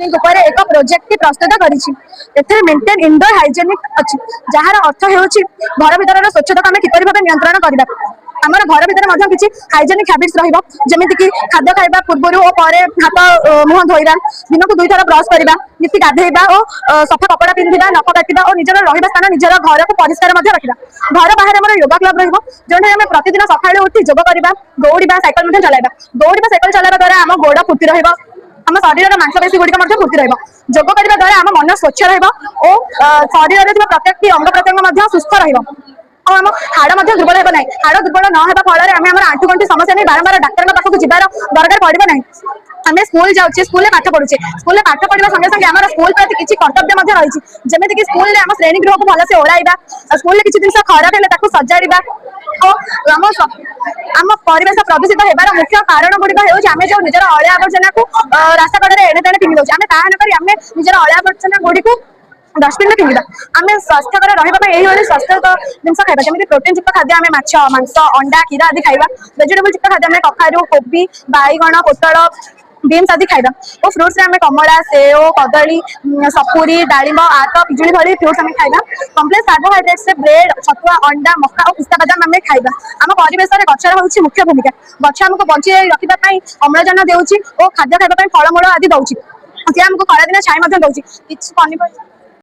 ऊपर एक प्रोजेक्ट प्रस्तुत कर मेंटेन इंडोर हाइजेनिक अच्छी जार अर्थ हो घर भर स्वच्छता आम किपर भाव नियंत्रण करवा आम घर भर किसी हाइजेनिक हैबिट्स रमित कि खाद्य खावा पूर्व और पर हाथ मुह धोवा दिन को 2 थर ब्रश करवा नीति गाधेवा और सफा कपड़ा पिंधा नख काटा और निजर रहा स्थान निजर घर को परिष्कार रखा घर बाहर आम योगा क्लब जो आम प्रतिदिन सका उठी योग करवा दौड़ा साइकिल चलाइबा दौड़ा साइकिल चलाइबा द्वारा आम गोड़ फुर्ती रहा आम शरीर मांसपेशी गुड़िक फुर्ती योग करने द्वारा आम मन स्वच्छ शरीर में प्रत्येक अंग प्रत्यंग सुस्थ रम हाड़ दुर्बल होना हाड़ दुर्बल न होगा फल आम आंठुगंठी समस्या नहीं बारंबार डाक्तर पाखक जबार दरकार पड़ना आम स्कूल जाऊे स्कूल पाठ पढ़ुचे स्कूल पाठ पढ़ा संगे संगे आम स्कूल प्रति किसी कर्तव्य रही जमीक स्कूल आम श्रेणी गृह को भलसे ओढ़ाइबा स्कूल किसी जिन खराब है सजाड़ा आम परिवेश प्रदूषित होबार मुख्य कारण गुड़िक होमें जो निजर अलिया आवर्जना को रास्ता कड़े एणे तेणे फिंगी दे आम ताक निजर अलिया आवर्जना गुड़ी को डस्टबिन में फिंगा आम स्वास्थ्यकर रही स्वास्थ्य जिन खाଇବା जमी प्रोटीन युक्त खाद्य आम माछ मांस अंडा क्षीर आदि खाଇବା वेजिटेबल युक्त खाद्य आम कखारू कोबी बैगण पोटल बीन्स आदि खाଇବା और फ्रुट्स आम कमला सेव कदली सपुरी डालिम आत पिजुली भली फ्रुट्स आम खाଇବା कम्प्लेक्स कार्बोहाइड्रेट्स ब्रेड छतुआ अंडा मक्का और पिस्ता बादाम आम खाଇବା आम परिवेश में गचर हूँ मुख्य भूमिका गच आमको बंची रखापी अम्लजान देउछि और खाद्य खाଇବା फलमूल आदि दौर सी आमको खरादिन छाई दौर किसी पनीपरिया